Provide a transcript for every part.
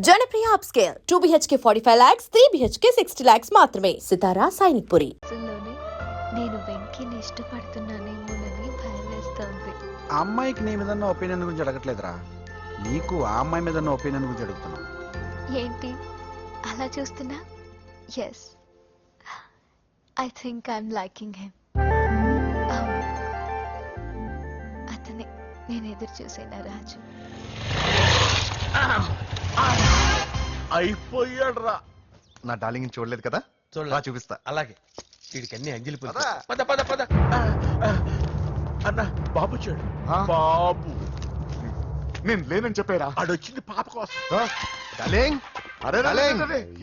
Janapriya upscale 2 BHK 45 lakhs, 3 BHK 60 lakhs మాత్రమే. సితారా సైనిక్పురి. నేను వెంకీని ఇష్టపడుతున్నానేమోనని భయం వేస్తోంది. ఆ అమ్మాయికి నీ మీద ఉన్న ఒపీనియన్ గురించి అడగట్లేదురా, నీకు ఆ అమ్మాయి మీద ఉన్న ఒపీనియన్ గురించి అడుగుతున్నా. ఏంటి అలా చూస్తున్నా? Yes, I think I'm liking him. అతనే నేను ఎదురు చూసేనా రాజు. అయిపోయాడు రా. నా డార్లింగ్ చూడలేదు కదా, చూడలా చూపిస్తా. అలాగే వీడికి అన్ని అంజలి పద పద పద. అన్న బాబు వచ్చాడు. బాబు నేను లేనని చెప్పారా? ఆడొచ్చింది పాప కోసం. డార్లింగ్, అరే డార్లింగ్.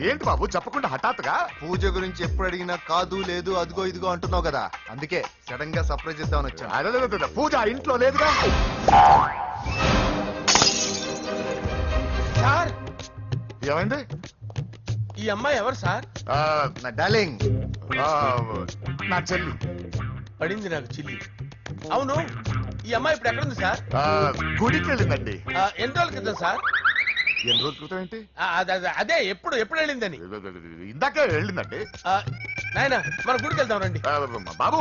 ఏంటి బాబు చెప్పకుండా హఠాత్తుగా? పూజ గురించి ఎప్పుడు అడిగినా కాదు లేదు అదిగో ఇదిగో అంటున్నావు కదా, అందుకే సడన్ గా సర్ప్రైజ్ ఇద్దామని వచ్చాను. అరే పూజ ఇంట్లో లేదుగా. సార్ ఏమైంది? ఈ అమ్మాయి ఎవరు సార్? నా డార్లింగ్, నా చెల్లి. పడింది నాకు చిల్లి. అవును, ఈ అమ్మాయి ఇప్పుడు ఎక్కడుంది సార్? గుడికి వెళ్ళిందండి. ఎన్ని రోజుల క్రితం సార్? ఎన్ని రోజుల క్రితం ఏంటి? అదే ఎప్పుడు వెళ్ళిందని. ఇందాకే వెళ్ళిందండి. నాయన మన గుడికి వెళ్తాం రండి. బాబు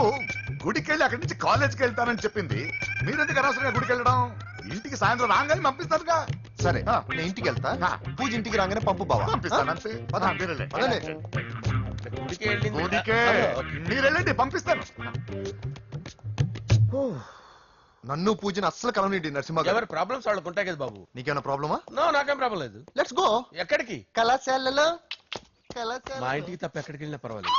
గుడికి వెళ్ళి అక్కడి నుంచి కాలేజ్కి వెళ్తానని చెప్పింది. మీరెందుకు అనవసరంగా గుడికి వెళ్ళడం? ఇంటికి సాయంత్రం రాగానే పంపిస్తారుగా. సరే నేను ఇంటికి వెళ్తా, పూజ ఇంటికి రాగానే పంపు బావా. పంపిస్తాను అంతే. గుడికి వెళ్ళింది. గుడికే మీరు వెళ్ళండి, పంపిస్తాను. నన్ను పూజను అస్సలు కలవనిండి నరసింహ. ఎవరి ప్రాబ్లమ్స్ వాళ్ళకు ఉంటాయి కదా బాబు. నీకేమైనా ప్రాబ్లమా? నో, నాకేం ప్రాబ్లం లేదు. Let's go. ఎక్కడికి? కళాశాలలో. మా ఇంటికి తప్ప ఎక్కడికి వెళ్ళినా పర్వాలేదు.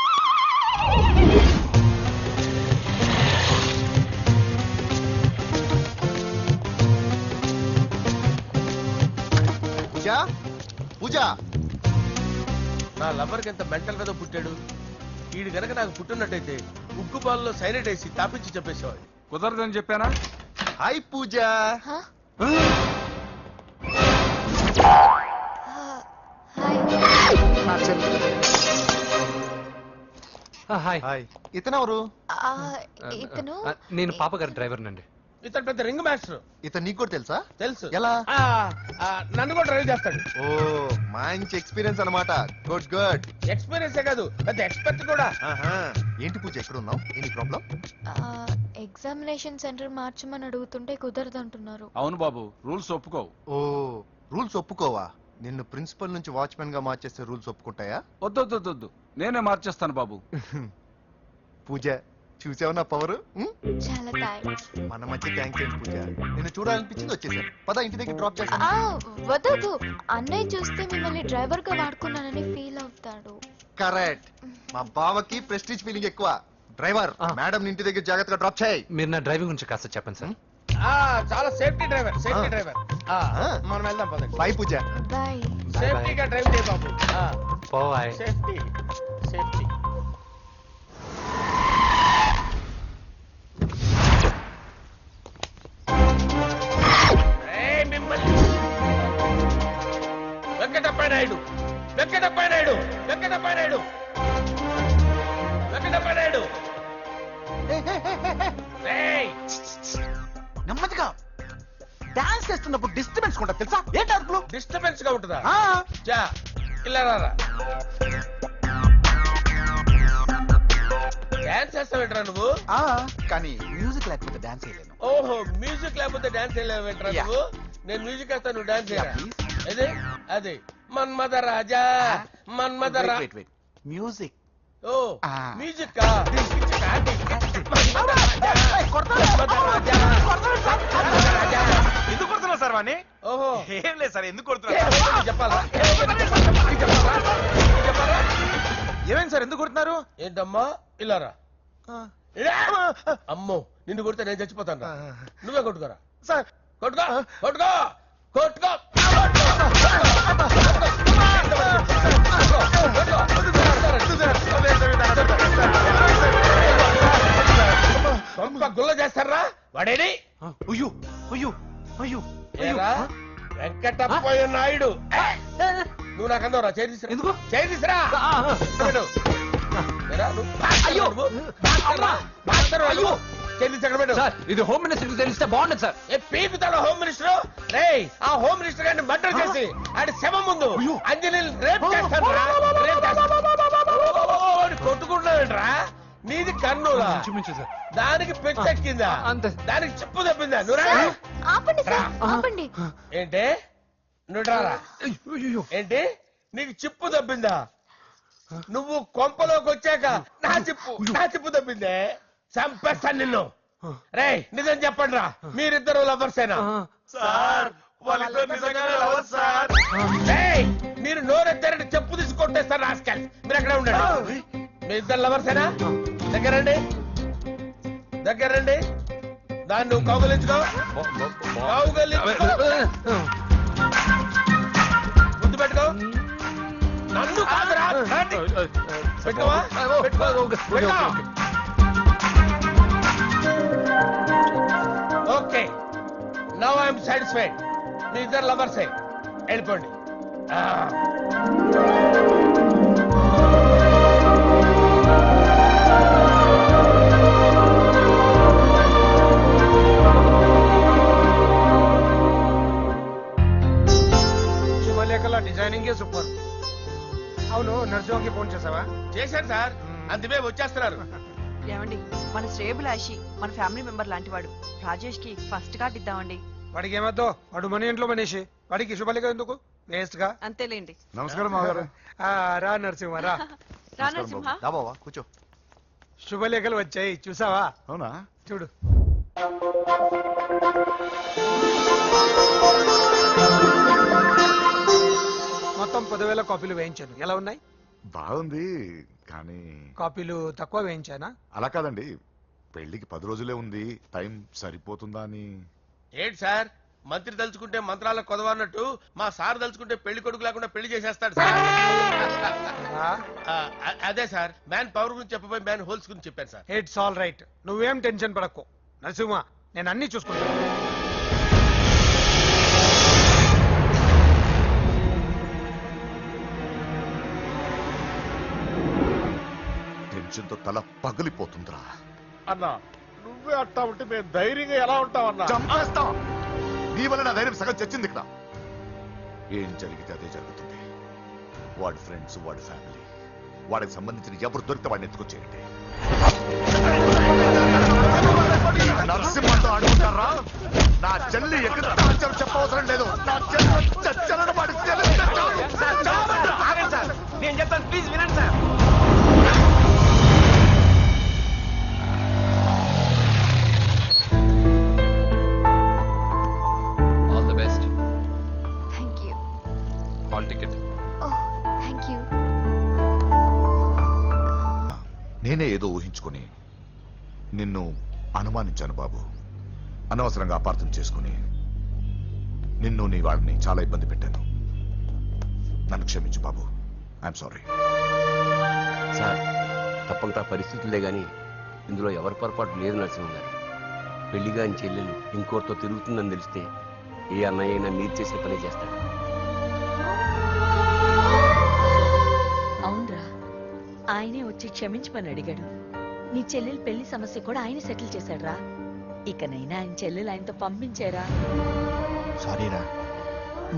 పూజ, పూజ. నా లవర్కి ఎంత మెంటల్ కదా పుట్టాడు. వీడు గనక నాకు పుట్టినట్టయితే ఉగ్గు బాల్లో సైనట్ వేసి తాపించి చెప్పేసేవాడు. కుదరదని చెప్పానా? హాయ్ పూజ. హాయ్. ఇతనెవరు? ఇతను నేను పాప గారి డ్రైవర్ నండి. ఇతను పెద్ద రింగ్ మాస్టర్. ఇతను నీకు కూడా తెలుసా? తెలుసు. ఎలా? నన్ను కూడా డ్రైవ్ చేస్తాడు. ఓ మంచి ఎక్స్పీరియన్స్ అన్నమాట. Good good. ఎక్స్పీరియన్స్ కాదు, పెద్ద ఎక్స్పర్ట్ కూడా. ఏంటి పూజ ఎక్కడ ఉన్నావు? Any problem? ఎగ్జామినేషన్ సెంటర్ మార్చమని అడుగుతుంటే కుదరదంటున్నారు. అవును బాబు, రూల్స్ ఒప్పుకోవు. ఓ రూల్స్ ఒప్పుకోవా? నిన్ను ప్రిన్సిపల్ నుంచి వాచ్మెన్ గా మార్చేస్తే రూల్స్ ఒప్పుకుంటాయా? వద్దు, నేనే మార్చేస్తాను బాబు. పూజ చూసావు నా పవర్? చాలా థాంక్స్. మన మధ్య థ్యాంక్స్ ఏంటి పూజ, నిన్ను చూడాలనిపించింది వచ్చేసాను. పద ఇంటి దగ్గర డ్రాప్ చేస్తాను. వద్దు, అన్నయ్య చూస్తే మిమ్మల్ని డ్రైవర్ గా వాడుకున్నానని ఫీల్ అవుతాడు. కరెక్ట్. మా బావకి ప్రెస్టీజ్ ఫీలింగ్ ఎక్కువ. డ్రైవర్, మేడం ఇంటి దగ్గర జాగ్రత్తగా డ్రాప్ చేయి. మీరు నా డ్రైవింగ్ గురించి కాస్త చెప్పండి సార్. చాలా సేఫ్టీ డ్రైవర్. మనం వెళ్దాం పదండి. బై పూజ. బై. సేఫ్టీగా డ్రైవ్ చేయ బాబు. పోవాయ్. సేఫ్టీ. వెంకటప్ప నాయుడు. నెమ్మదిగా డాన్స్ చేస్తున్నప్పుడు డిస్టర్బెన్స్ కూడా తెలుసా? ఏంటి అరుపులు? డిస్టర్బెన్స్ గా ఉంటుందా? ఇలా రారా. డాన్స్ చేస్తావేంట్రా నువ్వు? కానీ మ్యూజిక్ లేకపోతే డాన్స్ చేయలేను. ఓహో, మ్యూజిక్ లేకపోతే డాన్స్ చేయలేవేంట్రా నువ్వు? నేను మ్యూజిక్ వేస్తాను, నువ్వు డాన్స్ చేయరా. అదే మన్మద రాజా. మ్యూజిక్. ఓ మ్యూజిక్. ఎందుకు కొడుతున్నా సార్ వాణ్ణి? ఓహో, ఏం లేదు సార్, ఎందుకు కొడుతున్నారు చెప్పాలా? ఏమైంది సార్, ఎందుకు కొడుతున్నారు? ఏంటమ్మా ఇలా రా. అమ్మో, నిన్ను కొడితే నేను చచ్చిపోతాను. నువ్వే కొట్టుకోరా సార్. కొట్టుకో. గుల్ల చేస్తారా వాడేని? వెంకటప్ప నాయుడు. నువ్వు నాకు అందవరా? ఎందుకు? చేసిరా. తెలిసి అక్కడ పెట్టు. సార్ ఇది హోమ్ మినిస్టర్ తెలిస్తే బాగుండదు సార్. ఏ పీకుతాడు హోమ్ మినిస్టర్. రే ఆ హోమ్ మినిస్టర్ గారిని మర్డర్ చేసి ఆడి శవం ముందు అంజలి రేప్ చేస్తాడు రా. రేప్ కొట్టుకుంటున్నాడంట్రా. నీది కర్నూలా? చూపించు సార్. దానికి పెచ్చెక్కిందా? అంతే. దానికి చెప్పు తప్పిందా? నువ్వురా. ఆపండి సార్, ఆపండి. ఏంటి నువ్వు రారా? ఏంటి నీకు చిప్పు తప్పిందా? నువ్వు కొంపలోకి వచ్చాక నా చిప్పు తప్పిందే. చంపేస్తాను నిన్ను. రేయ్ నిజం చెప్పండి రా, మీరిద్దరు లవర్సేనా? రేయ్ మీరు నోరెత్తారంటే చెప్పు తీసి కొట్టేస్తారు రాస్కల్. మీరు ఎక్కడ ఉండండి. మీ ఇద్దరు లవర్సేనా? దగ్గరండి దాన్ని నువ్వు కౌగలించుకో. గుర్తు పెట్టుకో. నన్ను కాదురా. పెట్టుకోవా? Okay now I'm satisfied. మీ ఇద్దరు లవర్సే, వెళ్ళిపోండి. శుభలేఖల డిజైనింగ్ సూపర్. అవును నర్సింహకి ఫోన్ చేసావా? చేశాను సార్, అందుకే వచ్చేస్తున్నారు. ఏమండి మన శ్రేయభిలాషి మన ఫ్యామిలీ మెంబర్ లాంటి వాడు రాజేష్ కి ఫస్ట్ కార్డ్ ఇద్దామండి. వాడికి ఏమద్దో, వాడు మన ఇంట్లో మనిషి, వాడికి శుభలేఖ ఎందుకు వేస్ట్ గా. అంతేలేండి. నమస్కారం మామగారు. రా నరసింహ రా. రా నరసింహ. బాబా కూర్చో. శుభలేఖలు వచ్చాయి చూసావా? అవునా? చూడు. మొత్తం 10,000 కాపీలు వేయించాను. ఎలా ఉన్నాయి? బాగుంది కానీ కాపీలు తక్కువ వేయించానా? అలా కాదండి, పెళ్లికి 10 రోజులే ఉంది, టైం సరిపోతుందా అని. ఏంటి సార్ మంత్రి తలుచుకుంటే మంత్రాలకు కొదవన్నట్టు మా సార్ తలుచుకుంటే పెళ్లి కొడుకు లేకుండా పెళ్లి చేసేస్తాడు సార్. అదే సార్ మ్యాన్ పవర్ గురించి చెప్పబోయి మ్యాన్ హోల్స్ గురించి చెప్పారు సార్. ఇట్స్ ఆల్ రైట్, నువ్వేం టెన్షన్ పడకు నరసింహ, నేను అన్ని చూసుకుంటాను. టెన్షన్తో తల పగిలిపోతుందిరా. అన్నా నువ్వే అట్టా ఉంటే మేము ధైర్యంగా ఎలా ఉంటామన్నా? చంపేస్తా. నీ వల్ల నా ధైర్యం సగం చచ్చింది ఇక్కడ. ఏం జరిగితే అదే జరుగుతుంది. వాడి ఫ్రెండ్స్, వాడి ఫ్యామిలీ, వాడికి సంబంధించిన ఎవరు దొరికితే వాడిని ఎత్తుకొచ్చేయండి. నరసింహతో ఆడుకుంటారా? నా చెల్లి ఎక్కడ చెప్పవసరం లేదు. నా చెల్లి చచ్చలను వాడి నేను చెప్తాను, ప్లీజ్ వినండి sir. All the best. Thank you. Hall ticket. Oh thank you. నేనే ఏదో ఊహించుకొని నిన్ను అనుమానించాను బాబు. అనవసరంగా అపార్థం చేసుకుని నిన్ను నీ వాడిని చాలా ఇబ్బంది పెట్టాను. నన్ను క్షమించు బాబు. I'm sorry. సార్ తప్పక పరిస్థితులే గాని ఇందులో ఎవరి పొరపాటు లేదు నరసింహ గారు. పెళ్లిగా చెల్లెలు ఇంకోరితో తిరుగుతుందని తెలిస్తే ఏ అన్నయ్య అయినా మీరు చేసిన పని చేస్తాడు. అవునరా, ఆయనే వచ్చి క్షమించమని అడిగాడు. నీ చెల్లెలు పెళ్లి సమస్య కూడా ఆయన సెటిల్ చేశాడు రా. ఇకనైనా ఆయన చెల్లెలు ఆయనతో పంపించారా? సారీరా,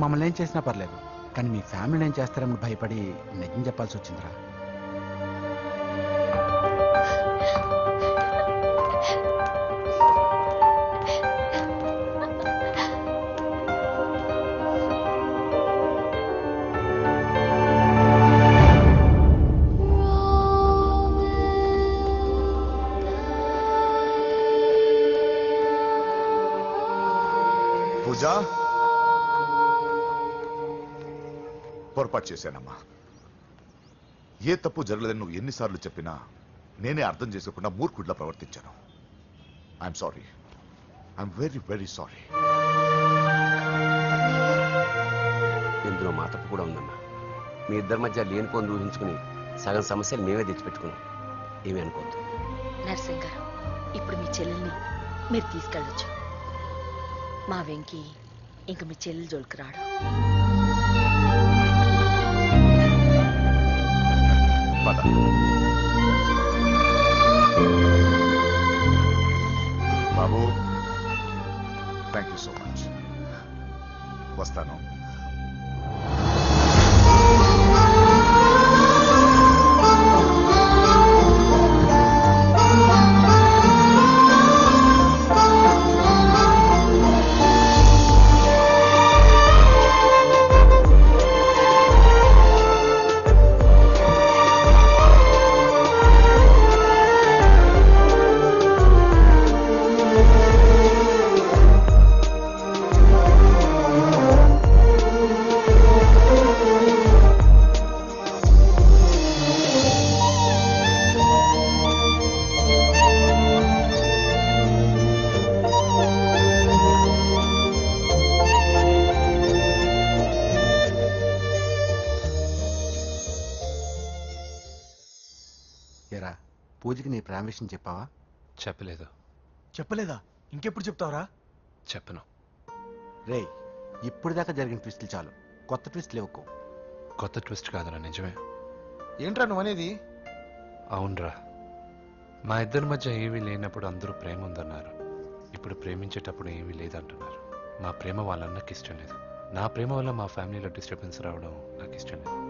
మమ్మల్ని ఏం చేసినా పర్లేదు, కానీ మీ ఫ్యామిలీని ఏం చేస్తారని భయపడి నిజం చెప్పాల్సి వచ్చిందిరా. పూజా, పొరపాటు చేశానమ్మా. ఏ తప్పు జరగలేదని నువ్వు ఎన్నిసార్లు చెప్పినా నేనే అర్థం చేసుకోకుండా మూర్ఖుడిలా ప్రవర్తించాను. I'm sorry. I'm very very sorry. ఇందులో మా తప్పు కూడా ఉందమ్మా. మీ ఇద్దరి మధ్య లేనిపోని ఊహించుకుని సగం సమస్యలు మేమే తెచ్చిపెట్టుకున్నాం. ఏమీ అనుకోవద్దు. నర్సింగ్ గారు, ఇప్పుడు మీ చెల్లెల్ని మీరు తీసుకెళ్ళొచ్చు. మా వెంకి ఇంక మీ చెల్లెలు జోలికి రాడు. వస్తాను. ఏరా పూజకి నీ ప్రేమ విషయం చెప్పావా? చెప్పలేదు. చెప్పలేదా? ఇంకెప్పుడు చెప్తావురా? చెప్పను. రేయ్, ఇప్పుడు దాకా జరిగిన ట్విస్టులు చాలు, కొత్త ట్విస్ట్ లేవుకో. కొత్త ట్విస్ట్ కాదురా, నిజమే. ఏంట్రా నువ్వు అనేది? అవునరా, మా ఇద్దరి మధ్య ఏమీ లేనప్పుడు అందరూ ప్రేమ ఉందన్నారు. ఇప్పుడు ప్రేమించేటప్పుడు ఏమీ లేదంటున్నారు. మా ప్రేమ వాళ్ళన్నకి ఇష్టం లేదు. నా ప్రేమ వల్ల మా ఫ్యామిలీలో డిస్టర్బెన్స్ రావడం నాకు ఇష్టం లేదు.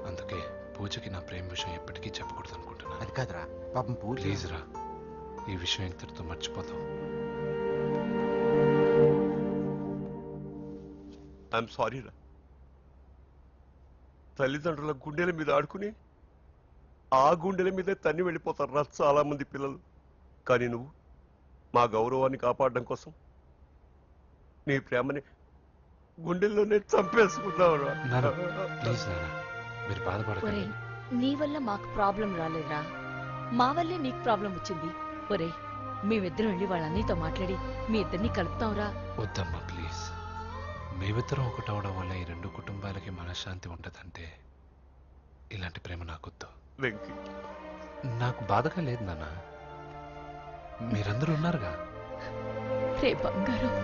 అందుకే పూజకి నా ప్రేమ విషయం ఎప్పటికీ చెప్పకూడదు అనుకుంటున్నాను. అది కాదురా, పాపం పూజ. ప్లీజ్ రా, ఈ విషయం ఇంతటితో మర్చిపోతాం. ఐఎమ్ సారీ రా. తల్లిదండ్రుల గుండెల మీద ఆడుకుని ఆ గుండెల మీద తన్ని వెళ్ళిపోతారు రా చాలా మంది పిల్లలు. కానీ నువ్వు మా గౌరవాన్ని కాపాడడం కోసం నీ ప్రేమని గుండెల్లోనే చంపేసుకున్నావు రా. ప్లీజ్ నాన్న, మీరు బాధపడకండి. ఒరేయ్, నీ వల్ల మాకు ప్రాబ్లం రాలేదురా, మా వల్లే నీకు ప్రాబ్లం వచ్చింది. ఒరేయ్, మేమిద్దరం వెళ్ళి వాళ్ళ అన్నయ్యతో మాట్లాడి మీ ఇద్దరిని కలుపుతాంరా. వద్దమ్మా ప్లీజ్. మేమిద్దరం ఒకటవడం వల్ల ఈ రెండు కుటుంబాలకి మనశ్శాంతి ఉండదంటే ఇలాంటి ప్రేమ నాకొద్దు. వెంకీ, నాకు బాధగా లేదు నాన్న, మీరందరూ ఉన్నారుగా. రే బంగారం.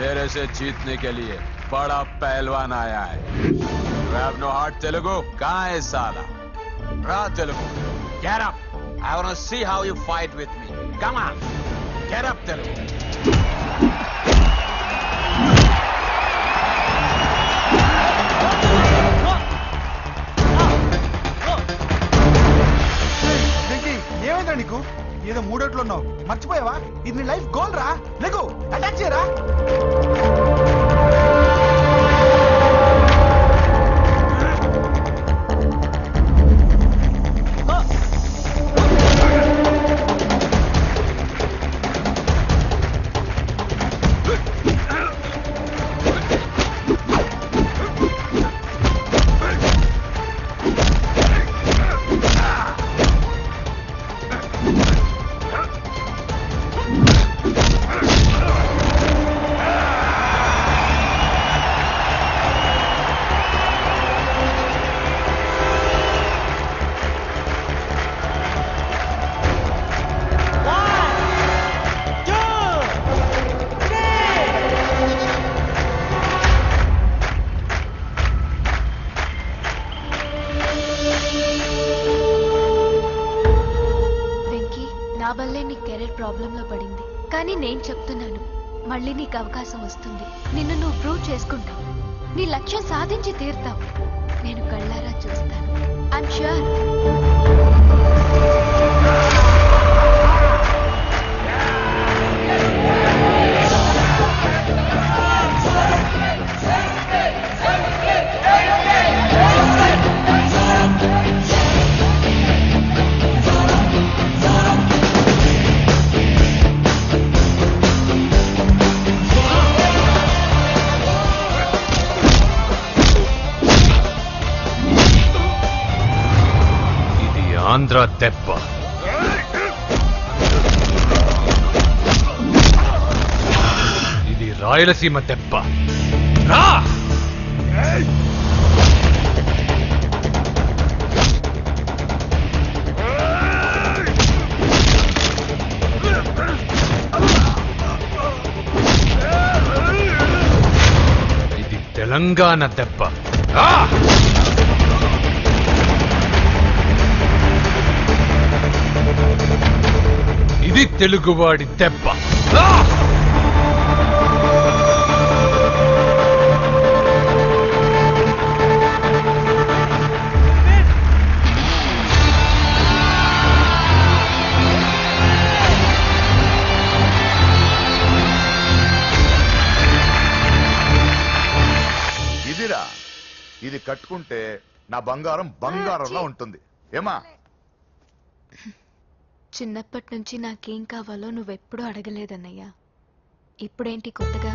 मेरे से जीतने के लिए बड़ा पहलवान आया है. You have no heart, Telugu? कहाँ है साला? Ra Telugu. Get up. I want to see how you fight with me. Come on. Get up, Telugu. ఏమైందా నీకు? ఏదో మూడోట్లో ఉన్నావు, మర్చిపోయావా? ఇది నీ లైఫ్ గోల్ రా. లేకు, అటాక్ చేయరా. ప్రాబ్లంలో పడింది. కానీ నేను చెప్తున్నాను, మళ్ళీ నీకు అవకాశం వస్తుంది. నిన్ను నువ్వు ప్రూవ్ చేసుకుంటావు. నీ లక్ష్యం సాధించి తీరుతావు. నేను కళ్ళారా చూస్తాను. I'm sure. ఆంధ్ర దెబ్బ. ఇది రాయలసీమ దెబ్బ. రా! ఇది తెలంగాణ దెబ్బ. రా! ఇది తెలుగువాడి దెబ్బ. రా! ఇదిరా, ఇది కట్టుకుంటే నా బంగారం బంగారంలో ఉంటుంది. ఏమా? చిన్నప్పటి నుంచి నాకేం కావాలో నువ్వెప్పుడూ అడగలేదన్నయ్యా. ఇప్పుడేంటి కొత్తగా?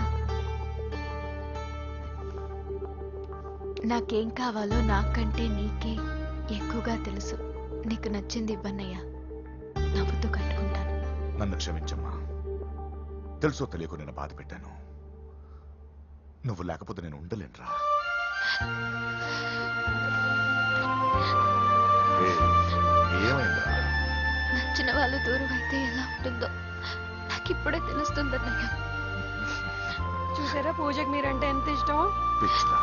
నాకేం కావాలో నాకంటే నీకే ఎక్కువగా తెలుసు. నీకు నచ్చింది ఇవ్వన్నయ్యా, నవ్వుతూ కట్టుకుంటాను. నన్ను క్షమించమ్మా. తెలుసో తెలియకు నేను బాధ పెట్టాను. నువ్వు లేకపోతే నేను ఉండలేనురా. ఏమైందిరా? నచ్చిన వాళ్ళు దూరం అయితే ఎలా ఉంటుందో నాకు ఇప్పుడే తెలుస్తుందన్నయ్యా. చూసారా పూజకి మీరంటే ఎంత ఇష్టం. పిచ్చిదా.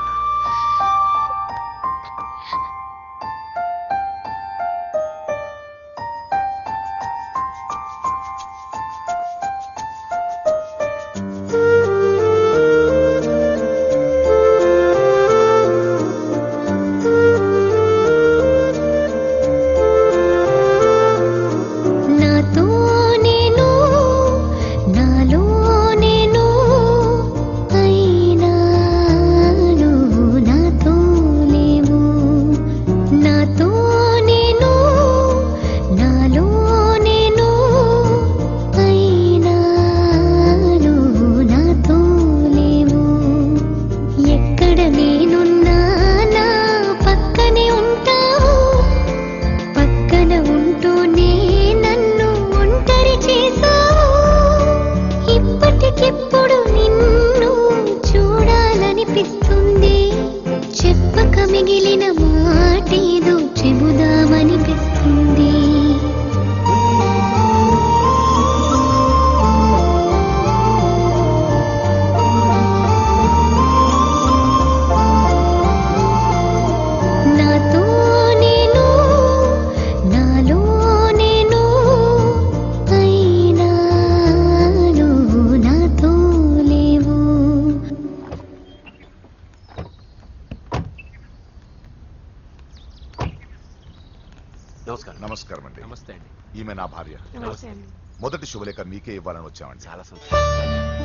నమస్కారం అండి. నమస్తే అండి. ఈమె నా భార్య. నమస్తే అండి. మొదటి శుభలేఖ మీకే ఇవ్వాలని వచ్చామండి. చాలా సంతోషం.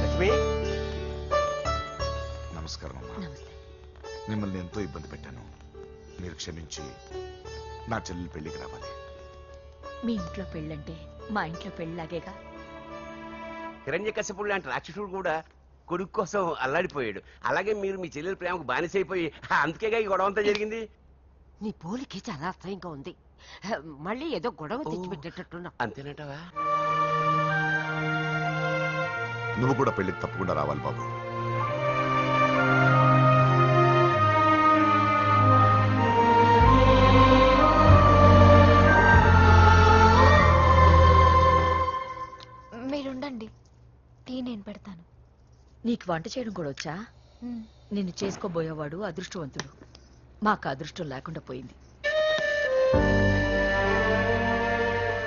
లక్ష్మి, నమస్కారం అమ్మా. మిమ్మల్ని ఎంతో ఇబ్బంది పెట్టాను. మీరు క్షమించి నా చెల్లెలు పెళ్లికి రావాలి. మీ ఇంట్లో పెళ్ళంటే మా ఇంట్లో పెళ్ళలాగేగా. హిరణ్యకశిపుడు లాంటి రాక్షసుడు కూడా కొడుకు కోసం అల్లాడిపోయాడు. అలాగే మీరు మీ చెల్లెల ప్రేమకు బానిసైపోయి అందుకేగా ఈ గొడవ అంతా జరిగింది. నీ పోలికి చాలా అసహ్యంగా ఉంది. మళ్ళీ ఏదో గొడవ తెచ్చిపెట్టేటట్టున్నా. అంతేనంటావా? నువ్వు కూడా పెళ్లికి తప్పకుండా రావాలి బాబు. మీరుండండి, టీ నేను పెడతాను. నీకు వంట చేయడం కూడా వచ్చా? నిన్ను చేసుకోబోయేవాడు అదృష్టవంతుడు. మాకు అదృష్టం లేకుండా పోయింది.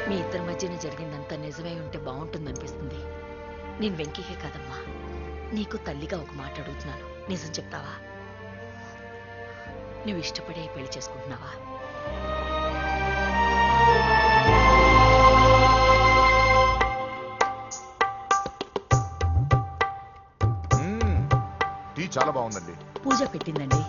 మీ ఇద్దరి మధ్యన జరిగిందంతా నిజమై ఉంటే బాగుంటుందనిపిస్తుంది. నేను వెంకీకే కాదమ్మా, నీకు తల్లిగా ఒక మాట అడుగుతున్నాను. నిజం చెప్తావా? నువ్వు ఇష్టపడే పెళ్లి చేసుకుంటున్నావా? టీ చాలా బాగుందండి. పూజ పెట్టిందండి.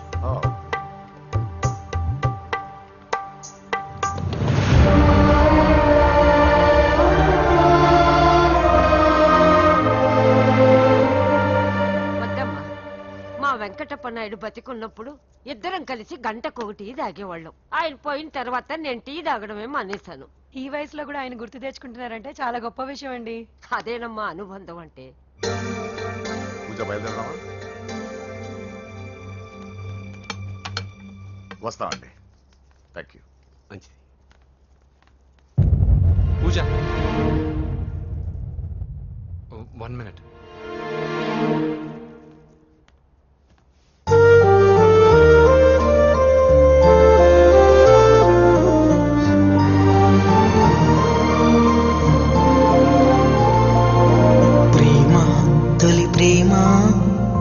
వద్దమ్మా, మా వెంకటప్ప రామానాయుడు బతికున్నప్పుడు ఇద్దరం కలిసి గంటకొక టీ తాగేవాళ్ళం. ఆయన పోయిన తర్వాత నేను టీ తాగడమే మానేశాను. ఈ వయసులో కూడా ఆయన గుర్తు తెచ్చుకుంటున్నారంటే చాలా గొప్ప విషయం అండి. అదేనమ్మా అనుబంధం అంటే. పూజ బయలుదేరదామా? వస్తామండి. Thank you. మంచిది. పూజ 1 minute. ప్రేమ తొలి ప్రేమ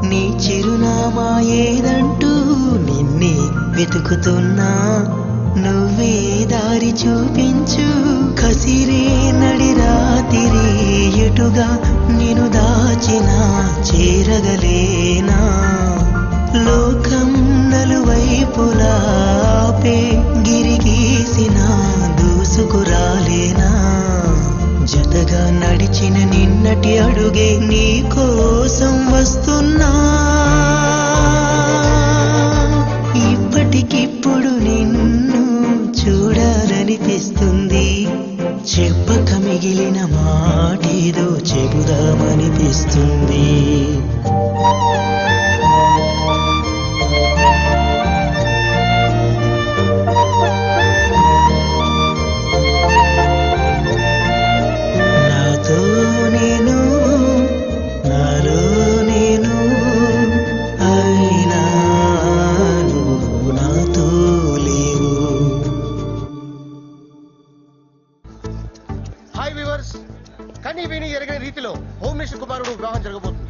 నీ చిరునామా ఏదంటూ నిన్నే వెతుకుతున్నా, నువ్వే దారి చూపించు. కసిరే నడి రాతిరి ఎటుగా నిన్ను దాచినా చేరగలేనా? లోకం నలువైపులా ఆపే గిరిగీసిన దూసుకురాలేనా? జతగా నడిచిన నిన్నటి అడుగే నీ కోసం వస్తున్నా, ఇప్పటికిప్పుడు నిన్ను చూడాలనిపిస్తుంది. చెప్పక మిగిలిన మాటేదో చెబుదామనిపిస్తుంది. నాతో నేను నాలో నేను అయినా నువ్వు నాతో లేవు. హాయ్ వ్యూవర్స్, కనీ విని ఎరగని రీతిలో హోమ్ మినిస్టర్ కుమారుడు వివాహం జరగబోతుంది.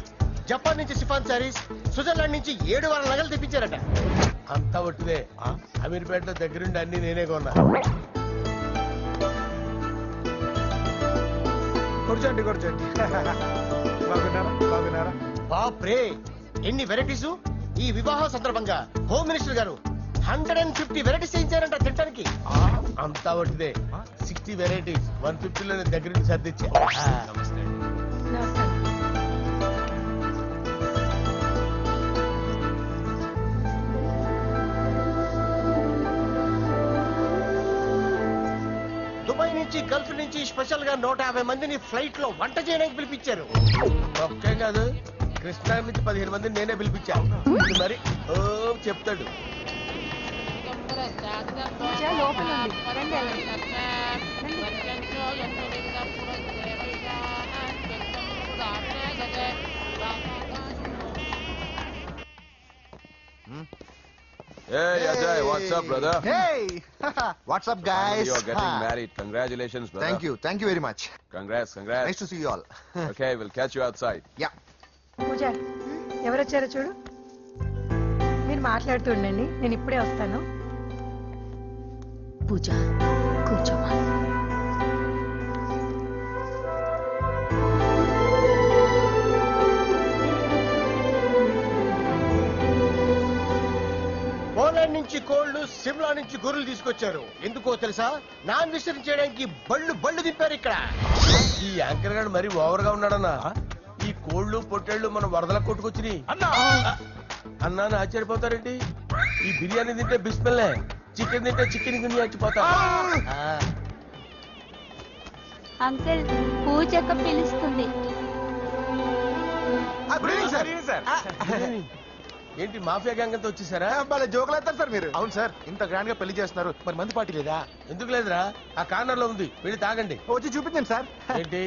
జపాన్ నుంచి సిఫాన్ శారీస్, స్విట్జర్లాండ్ నుంచి 7 వారాల నగలు తెప్పించారట. అంతా ఒట్టిదే. అమీర్పేటలో దగ్గరుండి అన్ని నేనే కొన్నా. కూర్చోండి కూర్చోండి. బాగున్నారా? బాప్రే, ఎన్ని వెరైటీస్! ఈ వివాహం సందర్భంగా హోమ్ మినిస్టర్ గారు 150 వెరైటీస్ చేయించారంట తినడానికి. అంతా ఒట్టిదే. 60 వెరైటీస్ 150లో నేను దగ్గరుండి సర్దిచ్చా. దుబాయ్ నుంచి గల్ఫ్ నుంచి స్పెషల్ గా 150 మందిని ఫ్లైట్ లో వంట చేయడానికి పిలిపించారు. ఒక్కే కాదు, కృష్ణా నుంచి 15 మందిని నేనే పిలిపించా. ఇది మరి ఓ చెప్తాడు. పూజ లోపల ఉంది. రండి, వెళ్ళండి. Hey Ajay, what's up, brother? Hey, what's up, guys? You're getting married. Congratulations, brother. Thank you very much. Congrats. Nice to see you all. Okay, we'll catch you outside. Yeah. పూజ ఎవరొచ్చారో చూడు. మీరు మాట్లాడుతుండండి, నేను ఇప్పుడే వస్తాను. పూజ కూర్చోమా. పోలాండ్ నుంచి కోళ్లు, సిమ్లా నుంచి గొర్రెలు తీసుకొచ్చారు. ఎందుకో తెలుసా? నాన్ వెజిటేరియన్ చేయడానికి బళ్ళు దింపారు ఇక్కడ. ఈ యాంకర్ గారు మరి ఓవర్ గా ఉన్నాడన్నా. ఈ కోళ్లు పొట్టేళ్లు మన వరదల కొట్టుకొచ్చినాయి అన్నా ఆశ్చర్యపోతారేంటి? ఈ బిర్యానీ తింటే బిస్మిల్లే, చికెన్ తింటే చికెన్ గిన్నె చచ్చిపోతా. అంకుల్ పూజక్క పిలుస్తుంది. ఏంటి మాఫియా గ్యాంగ్ అంతా వచ్చేసారా? జోకులు వేస్తారు సార్ మీరు. అవును సార్, ఇంత గ్రాండ్ గా పెళ్లి చేస్తున్నారు, మరి మంది పార్టీ లేదా? ఎందుకు లేదురా, ఆ కార్నర్ లో ఉంది, వెళ్ళి తాగండి. వచ్చి చూపించండి సార్. ఏంటి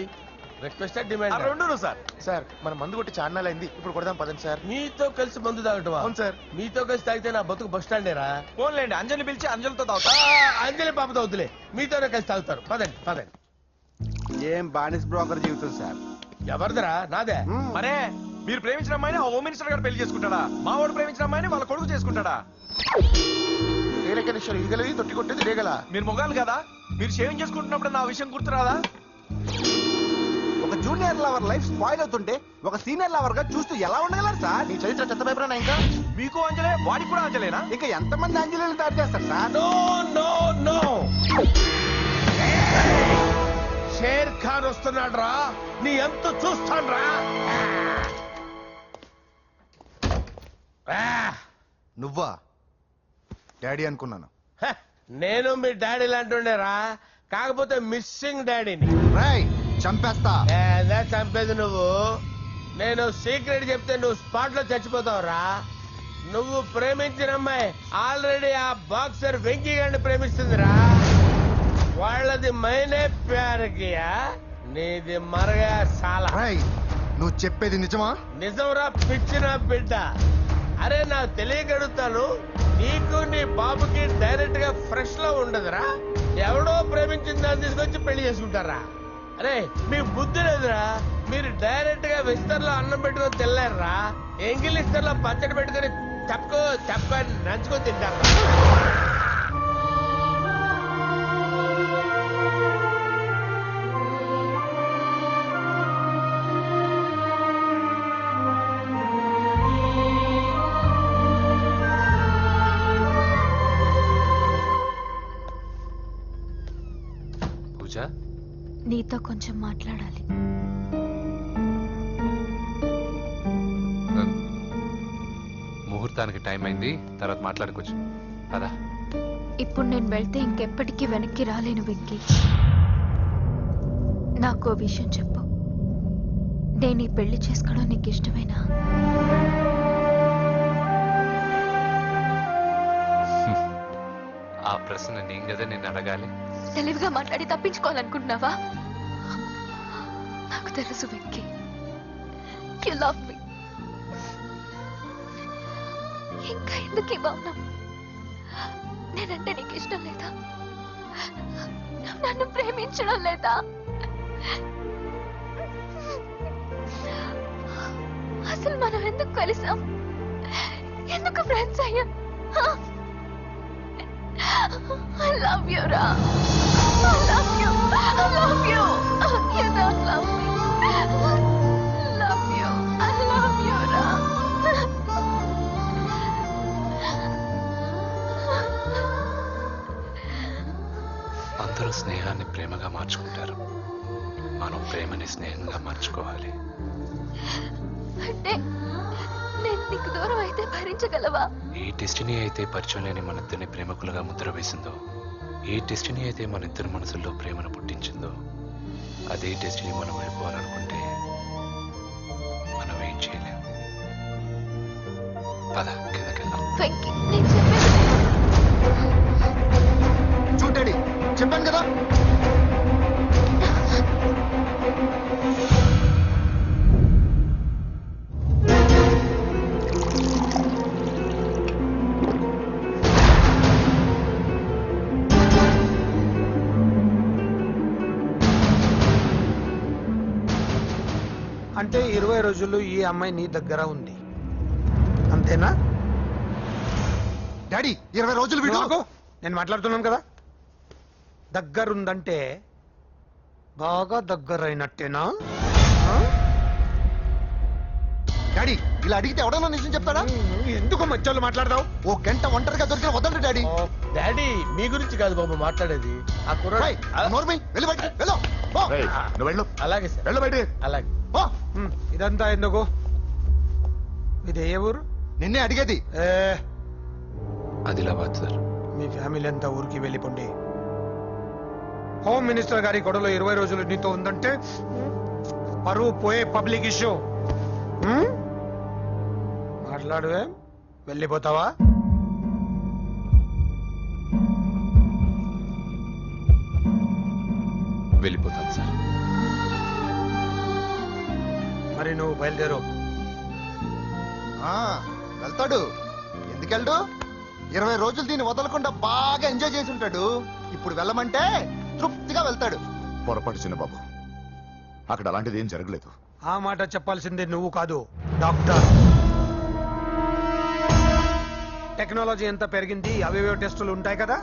రిక్వెస్ట్ డిమాండ్? రెండు సార్. సార్ మన మందు కొట్టి చాన్నాళ్ళు అయింది, ఇప్పుడు కొడదాం పదండి సార్. మీతో కలిసి మందు తాగటమా? అవును సార్. మీతో కలిసి తాగితే నా బతుకు బస్ స్టాండేరా? ఫోన్లేండి, అంజలి పిలిచి అంజలితో తాగుతా. అంజలి పాపతో వద్దులే, మీతోనే కలిసి తాగుతారు. పదండి. ఏం బానిస్ బ్రోకర్ జీవితం సార్. ఎవరిదరా? నాదే. మరే మీరు ప్రేమించిన అమ్మాయిని హోమ్ మినిస్టర్ గారు పెళ్లి చేసుకుంటాడా? మా వాడు ప్రేమించిన అమ్మాయిని వాళ్ళ కొడుకు చేసుకుంటాడా? ఈగలవి తొట్టి కొట్టేది రేగల. మీరు మొగాలు కదా, మీరు షేవింగ్ చేసుకుంటున్నప్పుడు నా విషయం గుర్తురాదా? ఒక జూనియర్ లవర్ లైఫ్ స్పాయిల్ అవుతుంటే ఒక సీనియర్ లవర్ గా చూస్తూ ఎలా ఉండగలరు సార్? నీ చరిత్ర చెత్త పేపరేనా? ఇంకా మీకు అంజలే, వాడికి కూడా అంజలేనా? ఇంకా ఎంతమంది అంజలీలు తయారు చేస్తారు సార్? నో షేర్ ఖాన్ వస్తున్నాడు రా, నీ ఎంత చూస్తాను రా. నువ్వా? డాడీ అనుకున్నాను. హ, నేను మీ డాడీ లాంటుండేరా, కాకపోతే మిస్సింగ్ డాడీని. రాయ్ చంపేస్తా. ఏదా చంపేది నువ్వు? నేను సీక్రెట్ చెప్తే నువ్వు స్పాట్ లో చచ్చిపోతావురా. నువ్వు ప్రేమించిన అమ్మాయి ఆల్రెడీ ఆ బాక్సర్ వెంకీ గారిని ప్రేమిస్తుందిరా. వాళ్ళది మైనే ప్యార్ కియా, నీది మరగా సాలా. రాయ్ నువ్వు చెప్పేది నిజమా? నిజంరా పిచ్చిన బిడ్డ. అరే నాకు తెలియగడుగుతాను, నీకు నీ బాబుకి డైరెక్ట్ గా ఫ్రెష్ లో ఉండదురా. ఎవడో ప్రేమించిన దాన్ని తీసుకొచ్చి పెళ్లి చేసుకుంటారా? అరే మీకు బుద్ధి లేదురా. మీరు డైరెక్ట్ గా విస్తర్లో అన్నం పెట్టుకొని తినలేరురా. ఎంగిల్ ఇస్తర్లో పచ్చడి పెట్టుకొని తప్పుకో నంచుకొని తింటారా? పూజ, నీతో కొంచెం మాట్లాడాలి. ముహూర్తానికి టైం అయింది, తర్వాత మాట్లాడుకోవచ్చు. అదా ఇప్పుడు నేను వెళ్తే ఇంకెప్పటికీ వెనక్కి రాలేను వెంకీ. నాకు విషయం చెప్పు, నేను ఈ పెళ్లి చేసుకోవడం నీకు ఇష్టమేనా? ఆ ప్రశ్న నేను కదా నిన్ను అడగాలి. తెలివిగా మాట్లాడి తప్పించుకోవాలనుకుంటున్నావా? నాకు తెలుసు వెంకీ, యు లవ్ మీ. ఇంకా ఎందుకు ఈ మౌనం? నేనంటే నీకు ఇష్టం లేదా? నన్ను ప్రేమించడం లేదా? అసలు మనం ఎందుకు కలిసాం? ఎందుకు ఫ్రెండ్స్ అయ్యాం? I love you, Ra. I love you. I love you. You don't love me. Love you. I love you, Ra. అందరూ స్నేహాన్ని ప్రేమగా మార్చుకుంటారు, మనం ప్రేమని స్నేహంగా మార్చుకోవాలి. అంటే నేను నీకు దూరం అయితే భరించగలవా? ఏ డెస్టినీ అయితే పరిచయం లేని మన ఇద్దరిని ప్రేమకులుగా ముద్ర వేసిందో, ఏ డెస్టినీ అయితే మన ఇద్దరి మనసుల్లో ప్రేమను పుట్టించిందో, అదే డెస్టినీ మనం వెళ్ళిపోవాలనుకుంటే మనం ఏం చేయలేం. పద కిందకెళ్దాం. వెంకీ, నేను చెప్పేది చూడండి, చెప్పాను కదా. అంటే 20 రోజులు ఈ అమ్మాయి నీ దగ్గర ఉంది, అంతేనా? డాడీ 20 రోజులు వీడు. నేను మాట్లాడుతున్నాను కదా. దగ్గరుందంటే బాగా దగ్గరైనట్టేనా? డాడీ ఇలా అడిగితే ఎవడన్నా నిజం చెప్తాడా? ఎందుకు మధ్యలో మాట్లాడదావు? ఓ గంట ఒంటరిగా దొరికిన వదండి డాడీ. డాడీ మీ గురించి కాదు బాబు మాట్లాడేది. ఆ కుర్రాడు అలాగే సార్, వెళ్ళబడి. అలాగే. ఇదంతా ఎందుకు? ఇది ఏ ఊరు? నిన్నే అడిగేది. ఆదిలాబాద్ సార్. మీ ఫ్యామిలీ అంతా ఊరికి వెళ్ళిపోండి. హోమ్ మినిస్టర్ గారి గొడవలో 20 రోజులు నీతో ఉందంటే పరువు పోయే పబ్లిక్ ఇష్యూ. మాట్లాడువే, వెళ్ళిపోతావా? వెళ్ళిపోతాను సార్. మరి నువ్వు బయలుదేరు. వెళ్తాడు. ఎందుకెళ్ళడు? 20 రోజులు దీన్ని వదలకుండా బాగా ఎంజాయ్ చేసి ఉంటాడు. ఇప్పుడు వెళ్ళమంటే తృప్తిగా వెళ్తాడు. పొరపాటు చిన్నబాబు, అక్కడ అలాంటిది ఏం జరగలేదు. ఆ మాట చెప్పాల్సిందే నువ్వు కాదు, డాక్టర్. టెక్నాలజీ ఎంత పెరిగింది, అవేవో టెస్టులు ఉంటాయి కదా.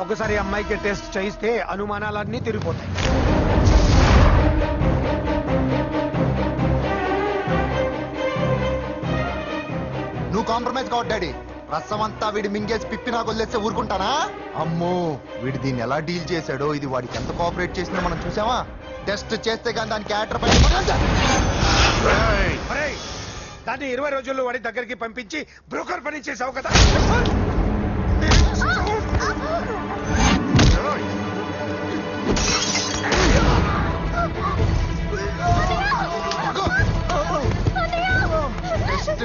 ఒకసారి అమ్మాయికి టెస్ట్ చేయిస్తే అనుమానాలన్నీ తిరిగిపోతాయి. నువ్వు కాంప్రమైజ్ కావద్దు డాడీ. రసం అంతా వీడి మింగేసి పిప్పి నాకు వదిలేస్తే ఊరుకుంటానా? అమ్మో, వీడు దీన్ని ఎలా డీల్ చేశాడో, ఇది వాడికి ఎంత కోఆపరేట్ చేసిందో మనం చూసావా? టెస్ట్ చేస్తే కానీ దానికి దాన్ని 20 రోజుల్లో వాడి దగ్గరికి పంపించి బ్రోకర్ పని చేసావు కదా.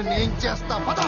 నేను చేస్తా పద.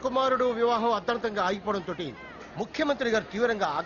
కుమారుడు వివాహం అర్థంతంగా ఆగిపోవడంతో ముఖ్యమంత్రి గారు తీవ్రంగా